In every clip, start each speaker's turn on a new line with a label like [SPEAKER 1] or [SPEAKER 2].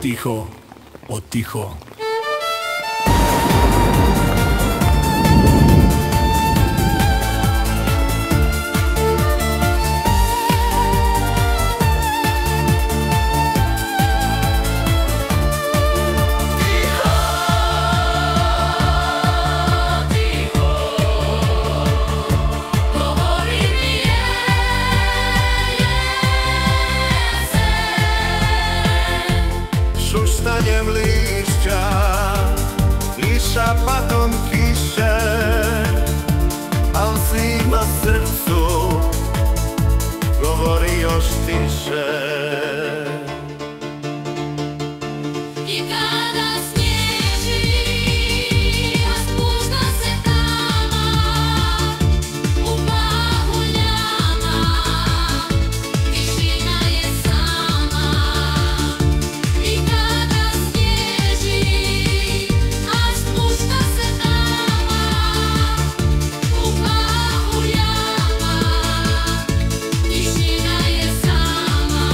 [SPEAKER 1] ticho, o ticho.
[SPEAKER 2] Šuštanjem lišća i šapatom kiše, al zima srcu govori još tiše.
[SPEAKER 3] I kada snježi, a spušta se tama, u pahuljama, tišina je sama. I kada snježi, a spušta se tama, u pahuljama, tišina je sama.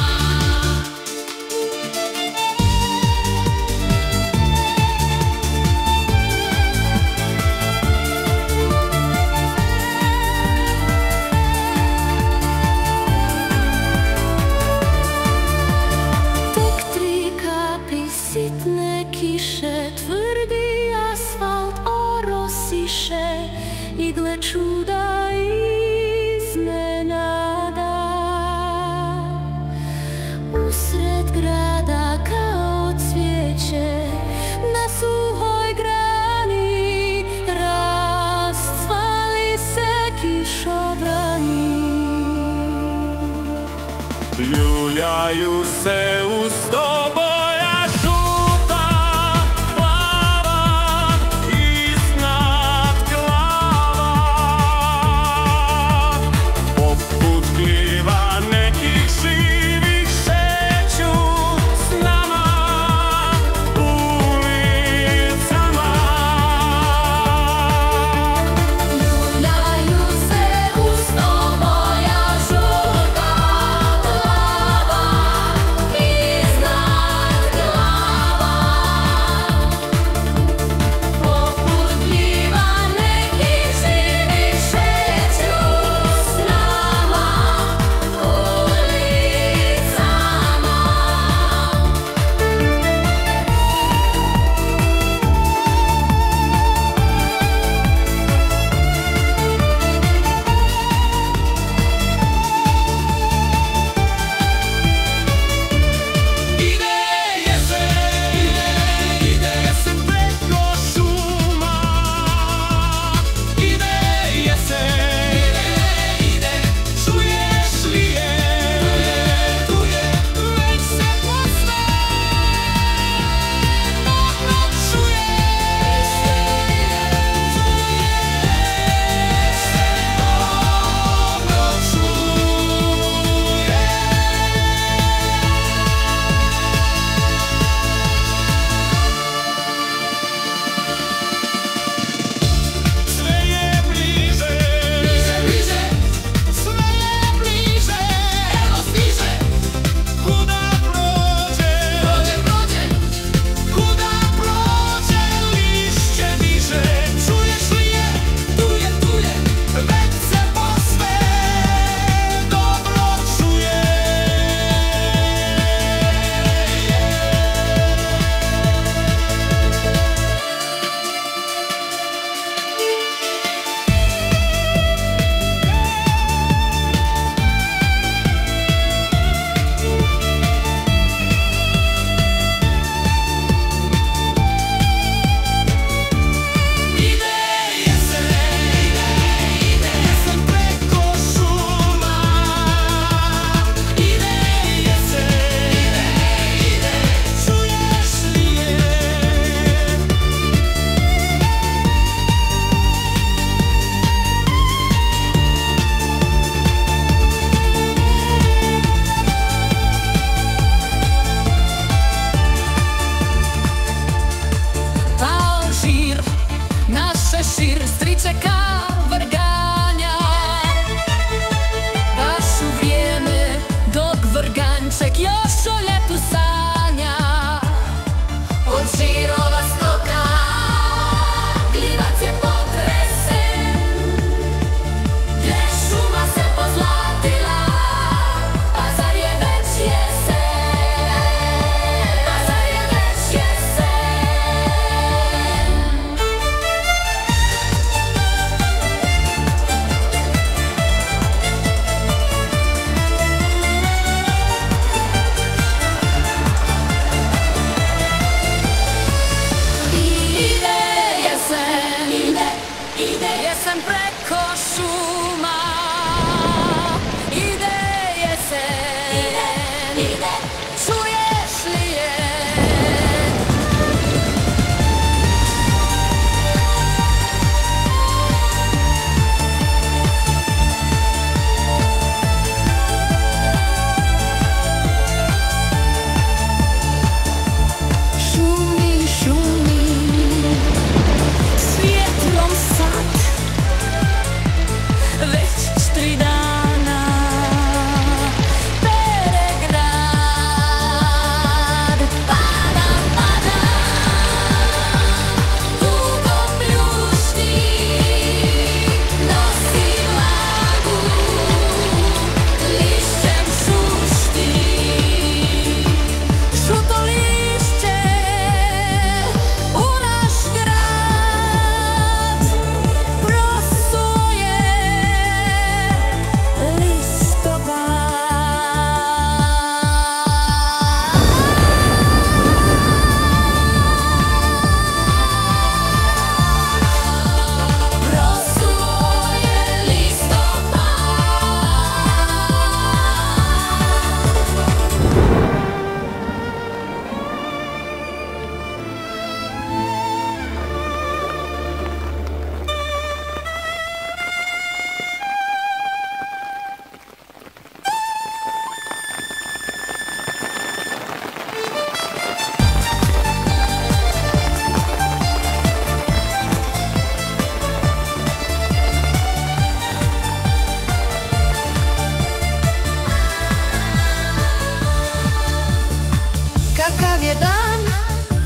[SPEAKER 3] kakav je dan,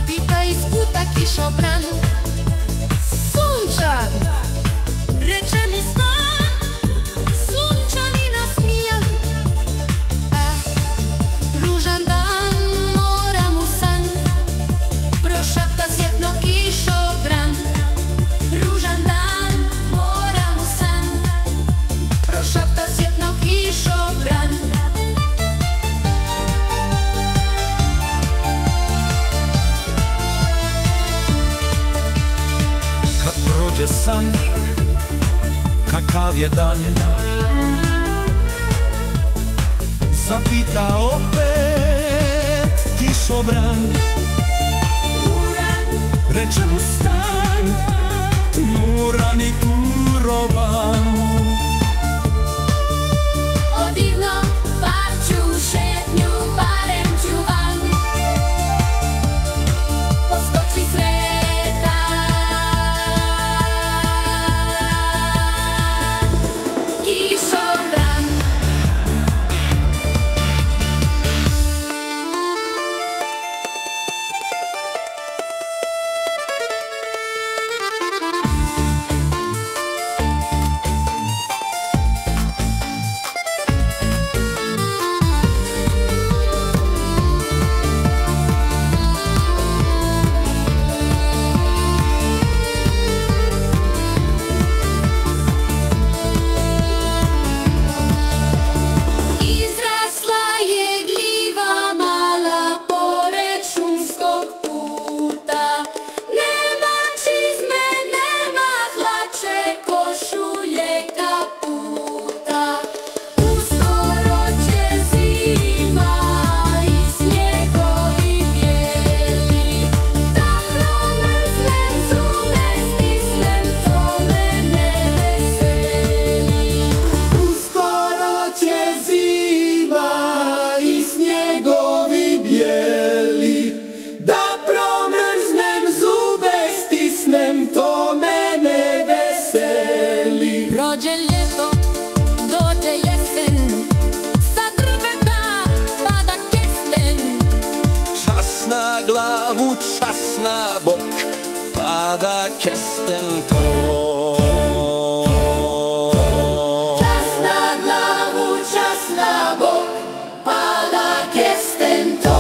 [SPEAKER 3] pita iz kuta kišobran. Sunčan, reče mi stan, sunčan i nasmijan. Ružan dan, moram u san, prošapta sjetno kišobran. Ružan dan, moram u san, prošapta sjetno kišobran.
[SPEAKER 2] Kad prođe san, kakav je dan, zapita opet kišobran. Reče mu stan, tmuran i turovan.
[SPEAKER 3] O divno, bar ću šetnju, barem ću van. Poskoči sretan kišobran. Prođe ljeto, dođe jesen, sa drveta pada kesten.
[SPEAKER 2] Čas na glavu, čas na bok, pada kesten to.
[SPEAKER 3] Čas na glavu, čas na bok, pada kesten to.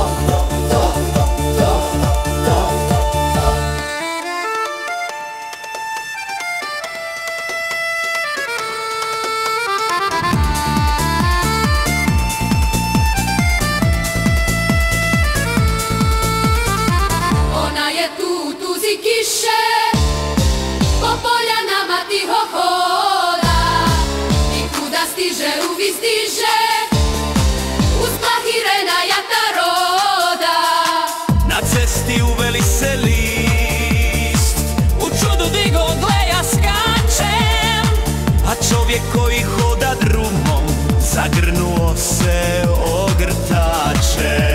[SPEAKER 3] Kiše, po poljanama tiho hoda i kuda stiže, uvijek stiže, usplahirena jata roda.
[SPEAKER 2] Na cesti uveli se list, u čudu digo gleja skačem, a čovjek koji hoda drumom zagrnuo se ogrtačem.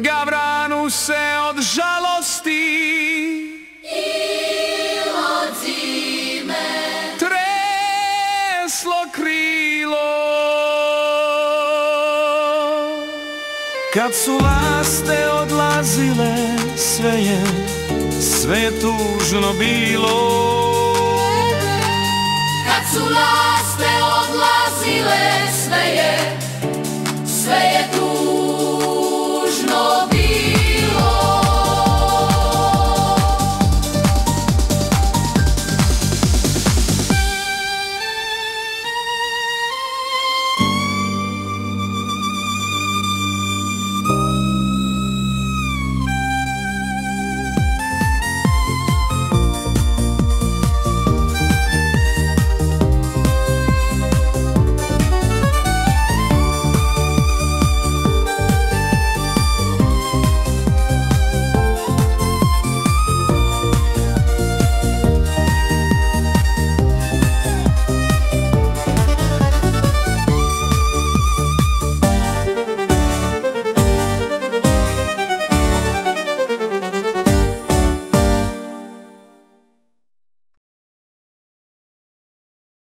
[SPEAKER 2] Gavranu se od žalosti
[SPEAKER 3] I od zime
[SPEAKER 2] treslo krilo. Kad su laste odlazile, sve je tužno bilo.
[SPEAKER 3] Kad su laste odlazile, sve je tužno.